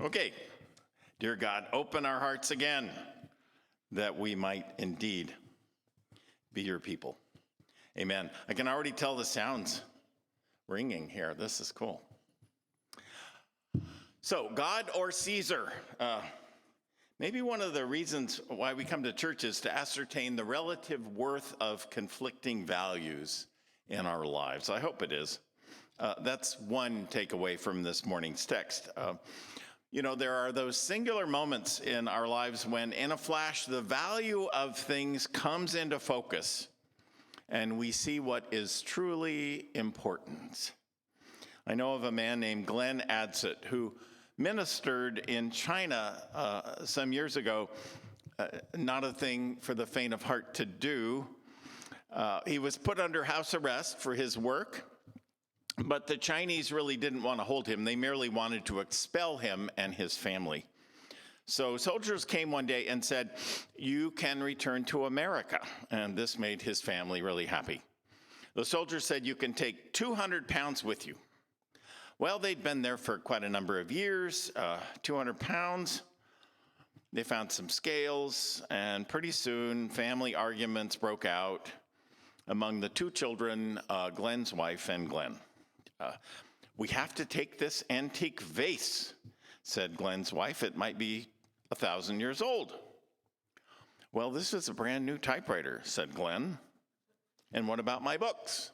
Okay, dear God, open our hearts again that we might indeed be your people. Amen. I can already tell the sounds ringing here. This is cool. So, God or Caesar? Maybe one of the reasons why we come to church is to ascertain the relative worth of conflicting values in our lives. I hope it is. That's one takeaway from this morning's text. There are those singular moments in our lives when, in a flash, the value of things comes into focus and we see what is truly important. I know of a man named Glenn Adsit who ministered in China some years ago. Not a thing for the faint of heart to do. He was put under house arrest for his work. But the Chinese really didn't want to hold him. They merely wanted to expel him and his family. So soldiers came one day and said, "You can return to America." And this made his family really happy. The soldiers said, "You can take 200 pounds with you." Well, they'd been there for quite a number of years, 200 pounds. They found some scales, and pretty soon family arguments broke out among the two children, Glenn's wife and Glenn. "We have to take this antique vase," said Glenn's wife. "It might be 1,000 years old." "Well, this is a brand new typewriter," said Glenn. "And what about my books?"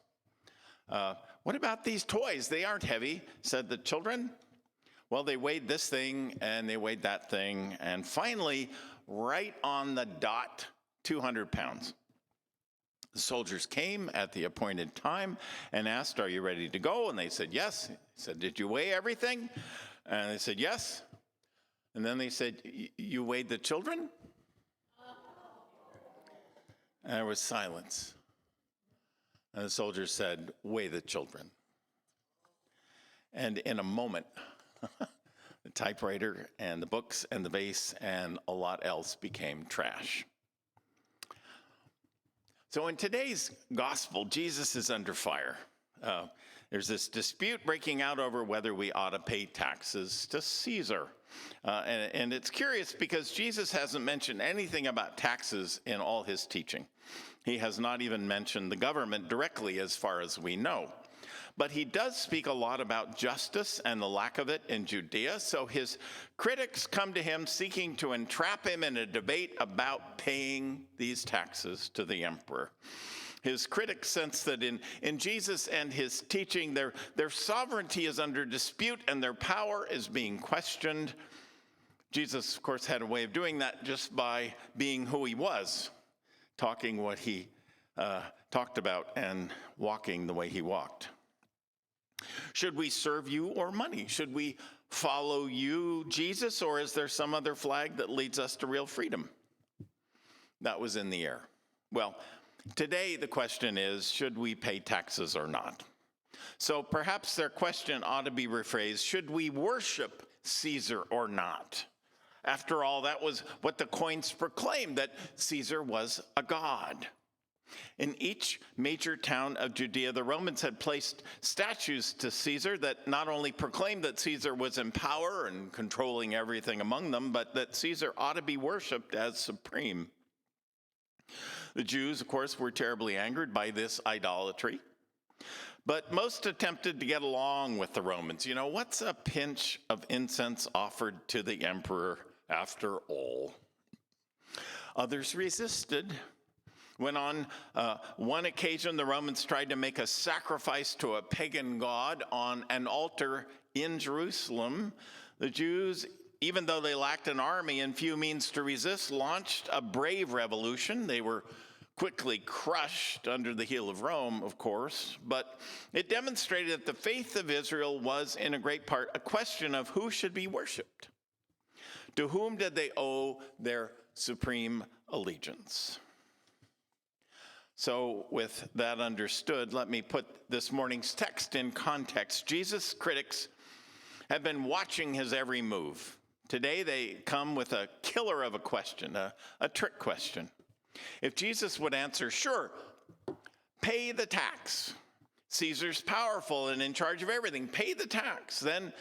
"What about these toys? They aren't heavy," said the children. Well, they weighed this thing and they weighed that thing, and finally, right on the dot, 200 pounds. The soldiers came at the appointed time and asked, "Are you ready to go?" And they said, "Yes." He said, "Did you weigh everything?" And they said, "Yes." And then they said, "You weighed the children?" And there was silence. And the soldiers said, "Weigh the children." And in a moment, the typewriter and the books and the vase and a lot else became trash. So in today's gospel, Jesus is under fire. There's this dispute breaking out over whether we ought to pay taxes to Caesar. And it's curious because Jesus hasn't mentioned anything about taxes in all his teaching. He has not even mentioned the government directly as far as we know. But he does speak a lot about justice and the lack of it in Judea. So his critics come to him seeking to entrap him in a debate about paying these taxes to the emperor. His critics sense that in Jesus and his teaching, their sovereignty is under dispute and their power is being questioned. Jesus, of course, had a way of doing that just by being who he was, talking what he talked about and walking the way he walked. Should we serve you or money? Should we follow you, Jesus, or is there some other flag that leads us to real freedom? That was in the air. Well, today the question is, should we pay taxes or not? So perhaps their question ought to be rephrased, should we worship Caesar or not? After all, that was what the coins proclaimed, that Caesar was a god. In each major town of Judea, the Romans had placed statues to Caesar that not only proclaimed that Caesar was in power and controlling everything among them, but that Caesar ought to be worshipped as supreme. The Jews, of course, were terribly angered by this idolatry, but most attempted to get along with the Romans. What's a pinch of incense offered to the emperor after all? Others resisted. When on one occasion the Romans tried to make a sacrifice to a pagan god on an altar in Jerusalem, the Jews, even though they lacked an army and few means to resist, launched a brave revolution. They were quickly crushed under the heel of Rome, of course, but it demonstrated that the faith of Israel was in a great part a question of who should be worshipped. To whom did they owe their supreme allegiance? So with that understood, let me put this morning's text in context. Jesus' critics have been watching his every move. Today they come with a killer of a question, a trick question. If Jesus would answer, "Sure, pay the tax. Caesar's powerful and in charge of everything. Pay the tax." Then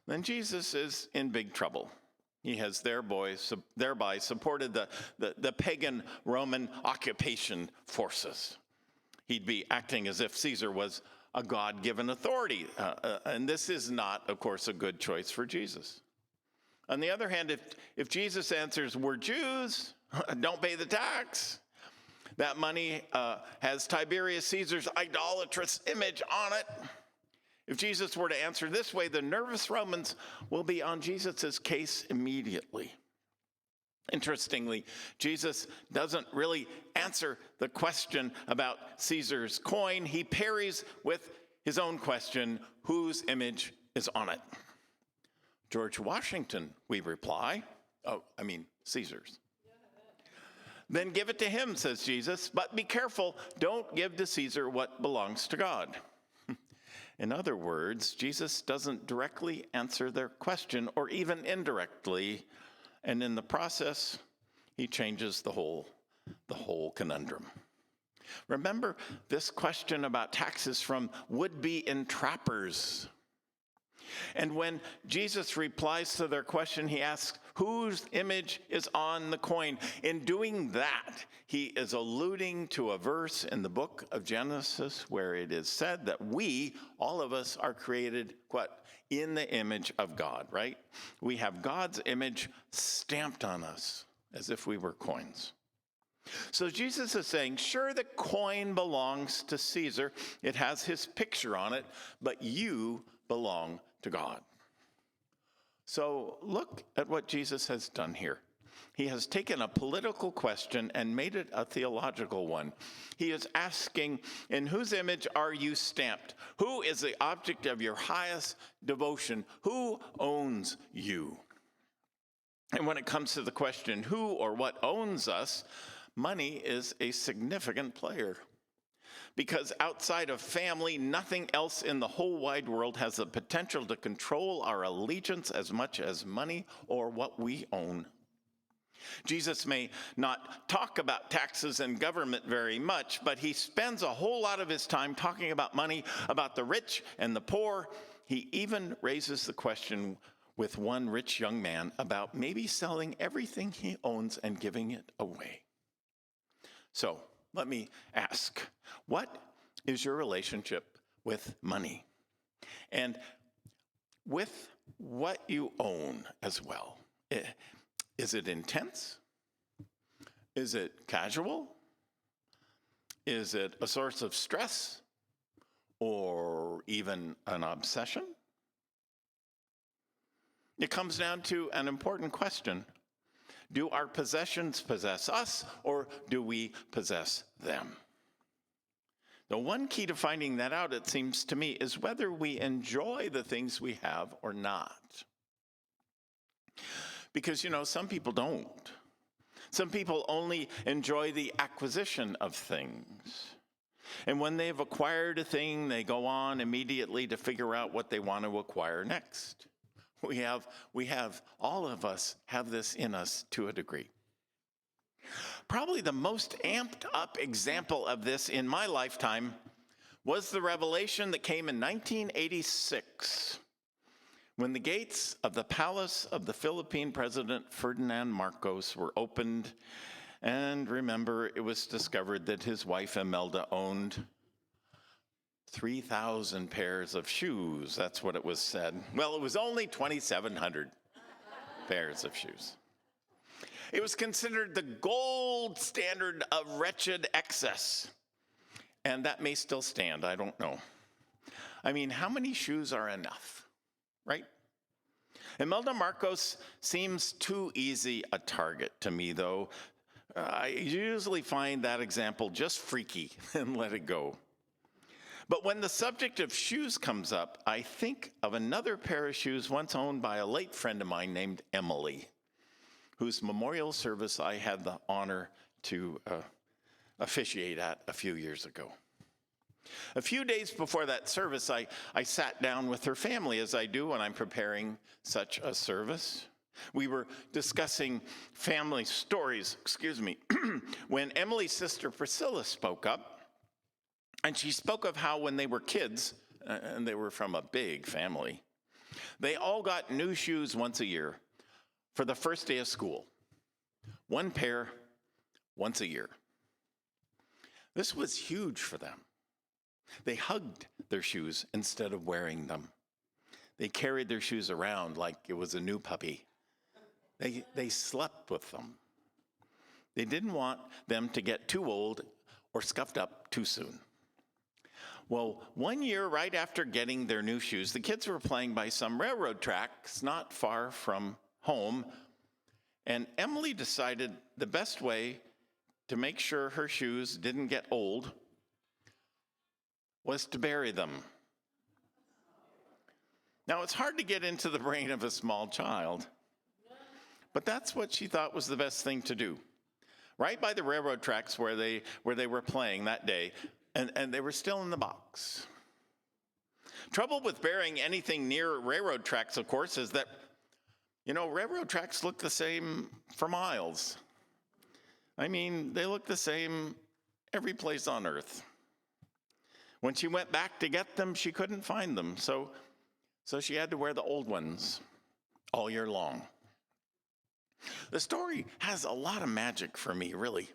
then Jesus is in big trouble. He has thereby supported the pagan Roman occupation forces. He'd be acting as if Caesar was a God-given authority. And this is not, of course, a good choice for Jesus. On the other hand, if Jesus answers, we're Jews, don't pay the tax, that money has Tiberius Caesar's idolatrous image on it. If Jesus were to answer this way, the nervous Romans will be on Jesus' case immediately. Interestingly, Jesus doesn't really answer the question about Caesar's coin. He parries with his own question, whose image is on it? George Washington, we reply. Caesar's. Then give it to him, says Jesus, but be careful, don't give to Caesar what belongs to God. In other words, Jesus doesn't directly answer their question, or even indirectly, and in the process, he changes the whole conundrum. Remember this question about taxes from would-be entrappers. And when Jesus replies to their question, he asks, whose image is on the coin? In doing that, he is alluding to a verse in the book of Genesis where it is said that we, all of us, are created, in the image of God, right? We have God's image stamped on us as if we were coins. So Jesus is saying, sure, the coin belongs to Caesar. It has his picture on it, but you belong to God. So look at what Jesus has done here. He has taken a political question and made it a theological one. He is asking, in whose image are you stamped? Who is the object of your highest devotion? Who owns you? And when it comes to the question, who or what owns us, money is a significant player. Because outside of family, nothing else in the whole wide world has the potential to control our allegiance as much as money or what we own. Jesus may not talk about taxes and government very much, but he spends a whole lot of his time talking about money, about the rich and the poor. He even raises the question with one rich young man about maybe selling everything he owns and giving it away. So, let me ask, what is your relationship with money? And with what you own as well? Is it intense? Is it casual? Is it a source of stress? Or even an obsession? It comes down to an important question. Do our possessions possess us, or do we possess them? The one key to finding that out, it seems to me, is whether we enjoy the things we have or not. Because, some people don't. Some people only enjoy the acquisition of things. And when they've acquired a thing, they go on immediately to figure out what they want to acquire next. All of us have this in us to a degree. Probably the most amped up example of this in my lifetime was the revelation that came in 1986 when the gates of the palace of the Philippine President Ferdinand Marcos were opened. And remember, it was discovered that his wife Imelda owned 3,000 pairs of shoes. That's what it was said. Well, it was only 2,700 pairs of shoes. It was considered the gold standard of wretched excess. And that may still stand, I don't know. How many shoes are enough, right? Imelda Marcos seems too easy a target to me, though. I usually find that example just freaky and let it go. But when the subject of shoes comes up, I think of another pair of shoes once owned by a late friend of mine named Emily, whose memorial service I had the honor to officiate at a few years ago. A few days before that service, I sat down with her family, as I do when I'm preparing such a service. We were discussing family stories, when Emily's sister Priscilla spoke up. And she spoke of how when they were kids, and they were from a big family, They all got new shoes once a year for the first day of school. One pair once a year. This was huge for them. They hugged their shoes instead of wearing them. They carried their shoes around like it was a new puppy. They slept with them. They didn't want them to get too old or scuffed up too soon. Well, one year right after getting their new shoes, the kids were playing by some railroad tracks not far from home, and Emily decided the best way to make sure her shoes didn't get old was to bury them. Now, it's hard to get into the brain of a small child, but that's what she thought was the best thing to do. Right by the railroad tracks where they were playing that day, and they were still in the box. Trouble with burying anything near railroad tracks, of course, is that, railroad tracks look the same for miles. I mean, they look the same every place on earth. When she went back to get them, she couldn't find them, so she had to wear the old ones all year long. The story has a lot of magic for me, really.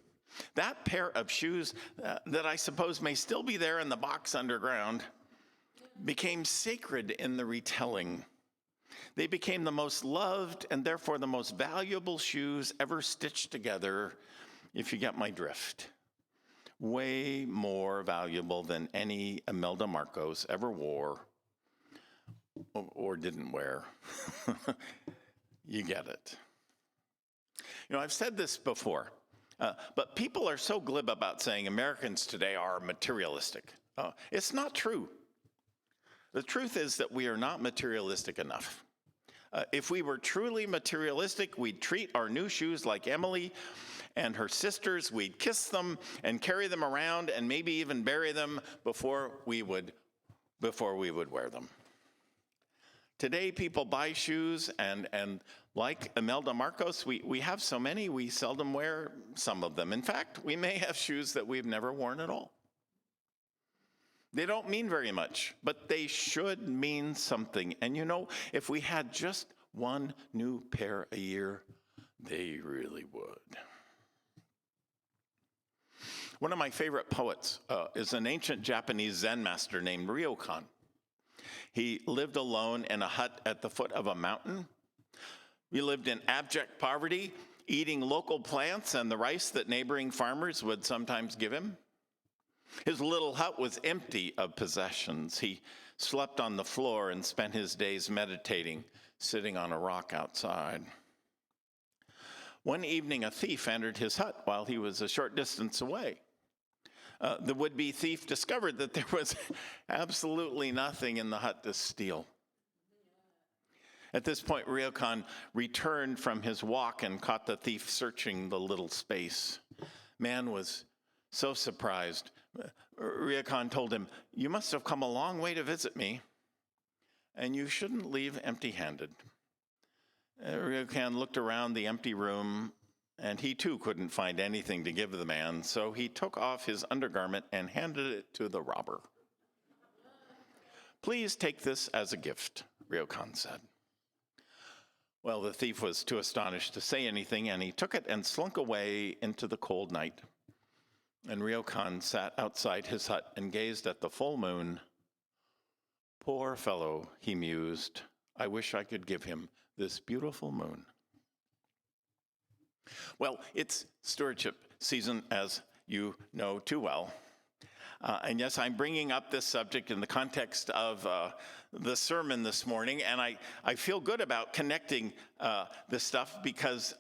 That pair of shoes that I suppose may still be there in the box underground became sacred in the retelling. They became the most loved and therefore the most valuable shoes ever stitched together, if you get my drift. Way more valuable than any Imelda Marcos ever wore or didn't wear. You get it. I've said this before, but people are so glib about saying Americans today are materialistic. It's not true. The truth is that we are not materialistic enough. If we were truly materialistic, we'd treat our new shoes like Emily and her sisters. We'd kiss them and carry them around and maybe even bury them before we would wear them. Today, people buy shoes, and like Imelda Marcos, we have so many, we seldom wear some of them. In fact, we may have shoes that we've never worn at all. They don't mean very much, but they should mean something. And if we had just one new pair a year, they really would. One of my favorite poets is an ancient Japanese Zen master named Ryokan. He lived alone in a hut at the foot of a mountain. He lived in abject poverty, eating local plants and the rice that neighboring farmers would sometimes give him. His little hut was empty of possessions. He slept on the floor and spent his days meditating, sitting on a rock outside. One evening, a thief entered his hut while he was a short distance away. The would-be thief discovered that there was absolutely nothing in the hut to steal. At this point, Ryokan returned from his walk and caught the thief searching the little space. Man was so surprised. Ryokan told him, "You must have come a long way to visit me, and you shouldn't leave empty-handed." Ryokan looked around the empty room, and he too couldn't find anything to give the man, so he took off his undergarment and handed it to the robber. "Please take this as a gift," Ryokan said. Well, the thief was too astonished to say anything, and he took it and slunk away into the cold night. And Ryokan sat outside his hut and gazed at the full moon. "Poor fellow," he mused, "I wish I could give him this beautiful moon." Well, it's stewardship season, as you know too well. And yes, I'm bringing up this subject in the context of the sermon this morning, and I feel good about connecting this stuff because,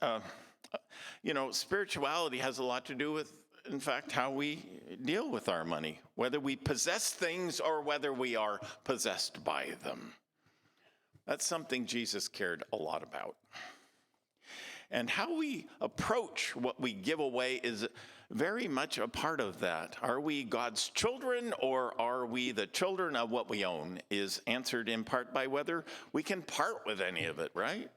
spirituality has a lot to do with, in fact, how we deal with our money, whether we possess things or whether we are possessed by them. That's something Jesus cared a lot about. And how we approach what we give away is very much a part of that. Are we God's children, or are we the children of what we own, is answered in part by whether we can part with any of it, right?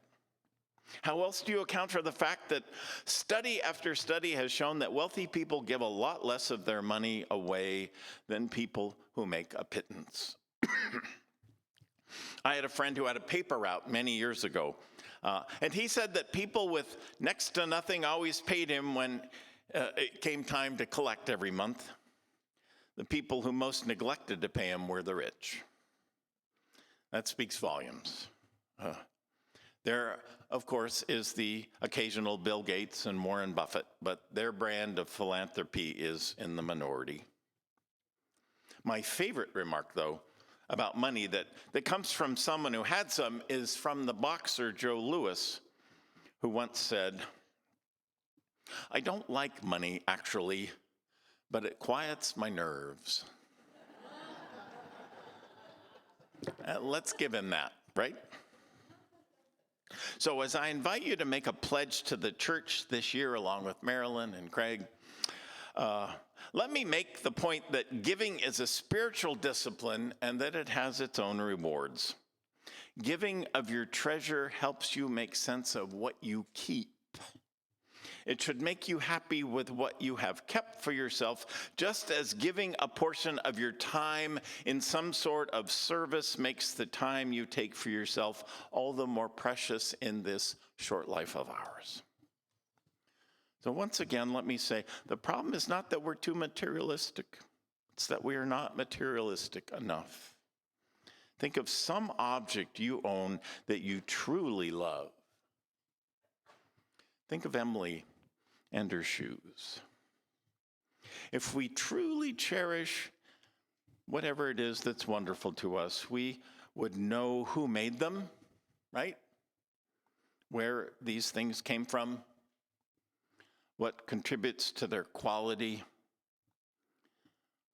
How else do you account for the fact that study after study has shown that wealthy people give a lot less of their money away than people who make a pittance? I had a friend who had a paper route many years ago, and he said that people with next to nothing always paid him when it came time to collect every month. The people who most neglected to pay him were the rich. That speaks volumes. There, of course, is the occasional Bill Gates and Warren Buffett, but their brand of philanthropy is in the minority. My favorite remark, though, about money that comes from someone who had some is from the boxer Joe Louis, who once said, "I don't like money, actually, but it quiets my nerves." Let's give him that, right? So as I invite you to make a pledge to the church this year, along with Marilyn and Craig, let me make the point that giving is a spiritual discipline and that it has its own rewards. Giving of your treasure helps you make sense of what you keep. It should make you happy with what you have kept for yourself, just as giving a portion of your time in some sort of service makes the time you take for yourself all the more precious in this short life of ours. So once again, let me say, the problem is not that we're too materialistic. It's that we are not materialistic enough. Think of some object you own that you truly love. Think of Emily and her shoes. If we truly cherish whatever it is that's wonderful to us, we would know who made them, right? Where these things came from, what contributes to their quality.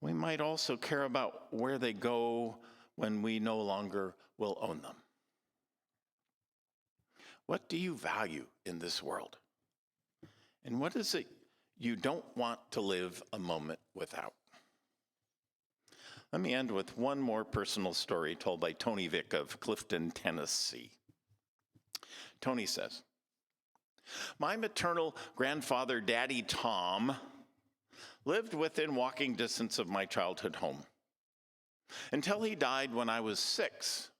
We might also care about where they go when we no longer will own them. What do you value in this world? And what is it you don't want to live a moment without? Let me end with one more personal story told by Tony Vick of Clifton, Tennessee. Tony says, "My maternal grandfather, Daddy Tom, lived within walking distance of my childhood home. Until he died when I was 6,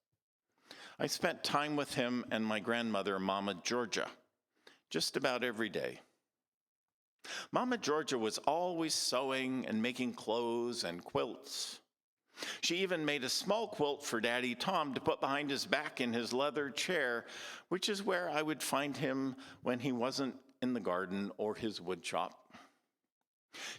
I spent time with him and my grandmother, Mama Georgia, just about every day. Mama Georgia was always sewing and making clothes and quilts. She even made a small quilt for Daddy Tom to put behind his back in his leather chair, which is where I would find him when he wasn't in the garden or his wood shop.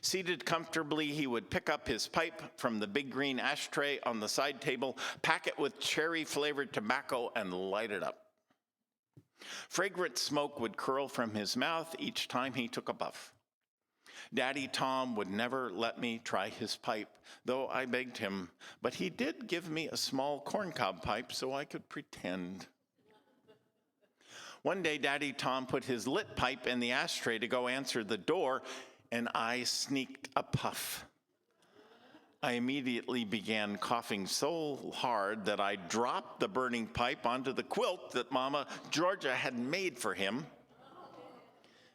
Seated comfortably, he would pick up his pipe from the big green ashtray on the side table, pack it with cherry-flavored tobacco, and light it up. Fragrant smoke would curl from his mouth each time he took a puff. Daddy Tom would never let me try his pipe, though I begged him, but he did give me a small corncob pipe so I could pretend. One day, Daddy Tom put his lit pipe in the ashtray to go answer the door, and I sneaked a puff. I immediately began coughing so hard that I dropped the burning pipe onto the quilt that Mama Georgia had made for him.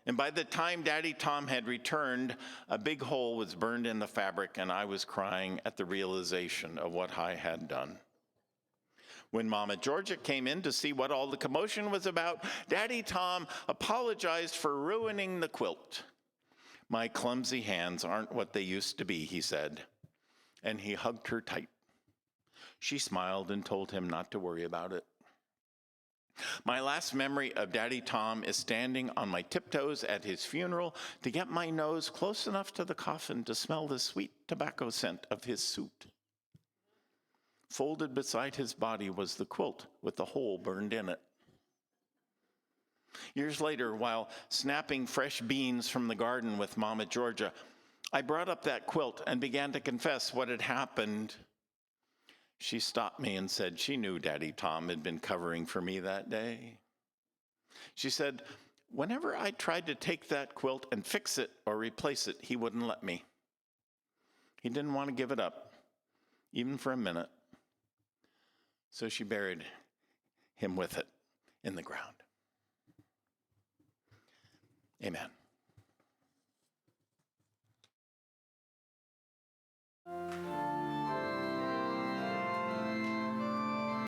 And by the time Daddy Tom had returned, a big hole was burned in the fabric, and I was crying at the realization of what I had done. When Mama Georgia came in to see what all the commotion was about, Daddy Tom apologized for ruining the quilt. "My clumsy hands aren't what they used to be," he said, and he hugged her tight. She smiled and told him not to worry about it. My last memory of Daddy Tom is standing on my tiptoes at his funeral to get my nose close enough to the coffin to smell the sweet tobacco scent of his suit. Folded beside his body was the quilt with the hole burned in it. Years later, while snapping fresh beans from the garden with Mama Georgia, I brought up that quilt and began to confess what had happened. She stopped me and said she knew Daddy Tom had been covering for me that day. She said, whenever I tried to take that quilt and fix it or replace it, he wouldn't let me. He didn't want to give it up, even for a minute. So she buried him with it in the ground. Amen.